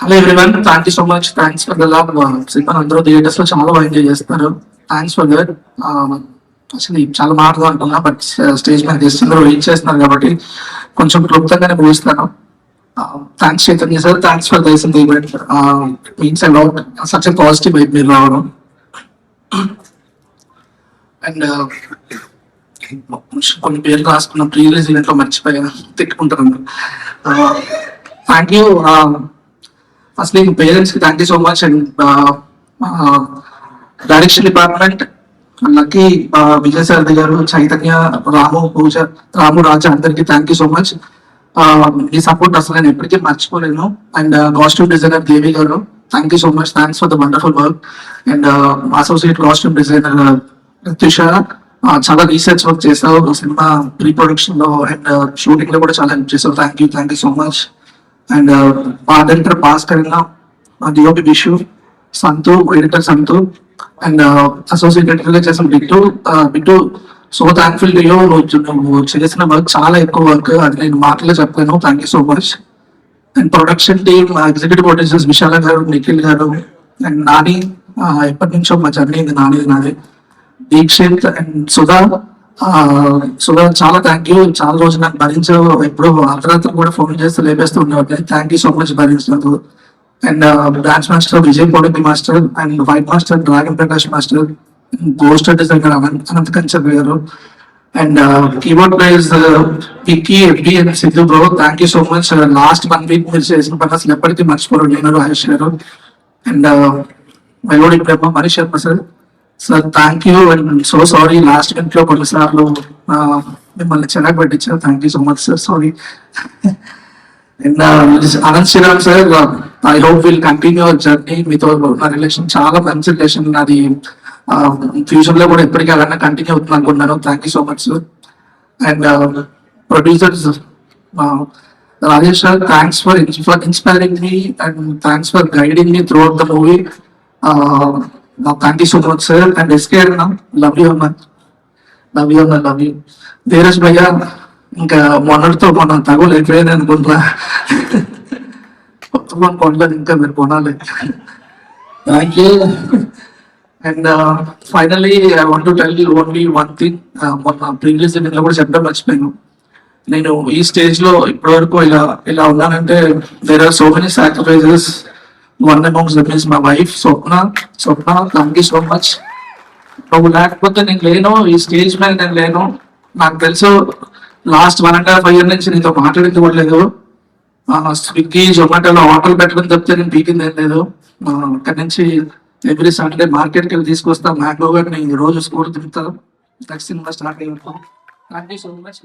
Hello everyone, thank you so much. Thanks for the love. Cinema అందరూ theatres లో చాలా బాగా ఎంజాయ్ చేస్తున్నారు. Thanks for that. అసలు చాలా మాటలు అనుకున్నా, బట్ స్టేజ్ మీద చేస్తున్నారు, వెయిట్ చేస్తున్నారు కాబట్టి కొంచెం క్లుప్తంగానే ముగిస్తాను. Thanks Chaitanya sir, thanks for this in the event. Means I love such a positive vibe మీరు రావడం. అండ్ కొన్ని పేర్లు రాసుకున్న ప్రీ రిలీజ్ ఈవెంట్ లో మర్చిపోయా, తిట్టుకుంటారు. Thank you. ఫస్ట్ పేరెంట్స్ కి thank you so much. And direction department Lucky, Vijay Sarathi garu, Chaitanya, Ramu, Pooja, Ramu, Raja అందరికి థ్యాంక్ యూ సో మచ్. మీ సపోర్ట్ అసలు నేను ఎప్పటికీ మర్చిపోలేను. And costume designer Devi garu, thank you so much. Thanks for the wonderful work. And associate costume designer Rityusha, చాలా research work చేసావు cinema pre production లో and shooting లో కూడా చాలా హెల్ప్ చేసావు. Thank you so much. And మా director Bhaskar, DOP Vishu, Santu, editor Santu, and associate editor చేసిన Bittu. So thankful to you. నువ్వు చేసిన వర్క్ చాలా ఎక్కువ వర్క్, అది నేను మాటలో చెప్పలేను. Thank you so much. And production team, executive producers Vishala garu, Nikhil గారు, అండ్ నాని, ఎప్పటి నుంచో మా జర్నీ నాది, దీక్షిత్ అండ్ సుధా. చాలా థ్యాంక్ యూ. చాలా రోజులు నాకు భరించావు, ఎప్పుడు అర్ధరాత్రి కూడా ఫోన్ చేస్తూ లేపేస్తూ ఉండేవాడిని. థ్యాంక్ యూ సో మచ్ భరించినందుకు. And dance master Vijay Podipi master, and white master dragon Prakash master, poster designer Anant Kanchar garu, and keyboard players Pikki, FB and Siddhu bro. Thank you so much. Last 1 week మీరు చేసిన పని అసలు ఎప్పటికీ మర్చిపోరు నేను, Rajesh garu. And melody Brahma Manish Sharma sir thank you. And so sorry, last minute లో కొన్నిసార్లు మిమ్మల్ని చిరాకు పెట్టించారు. Thank you so much sir, sorry. And Anant Sriram sir, I hope will continue our journey. మీతో నా రిలేషన్ చాలా మంచి రిలేషన్, అది ఫ్యూచర్ లో కూడా ఎప్పటికీ అలానే కంటిన్యూ అవుతుంది అనుకుంటున్నాను. Thank you so much sir. And producers Rajesh sir, thanks for inspiring me and thanks for guiding me throughout the movie. Thank you so much sir. And SK అన్న, love you అన్న, love you. Dheeraj భయ్య, ఇంకా మొన్నటితో మొన్న తగులు అయిపోయాను అనుకుంటున్నా, కొత్త phone కొనలేదు, ఇంకా మీరు కొనాలి. Thank you. And finally I want to tell you only one thing. మొన్న ప్రీవియస్ లో కూడా చెప్పడం మర్చిపోయాను. నేను ఈ స్టేజ్ లో ఇప్పటి వరకు ఇలా ఉన్నానంటే there are so many sacrifices. One amongst them is my wife Swapna. Thank you so much. నువ్వు లేకపోతే నేను లేను, ఈ స్టేజ్ మీద నేను లేను. నాకు తెలుసు లాస్ట్ 1.5 years నుంచి నీతో మాట్లాడుకోవట్లేదు. స్విగ్గీ, జొమాటోలో ఆర్డర్లు పెట్టడం తప్పితే నేను పీకింది ఏం లేదు. అక్కడి నుంచి ఎవ్రీ సాటర్డే మార్కెట్కి వెళ్ళి తీసుకొస్తా. మ్యాక్లో గారిని రోజు స్కూల్ తింటాను. నెక్స్ట్ సినిమా స్టార్ట్ అయ్యి. Thank you so much.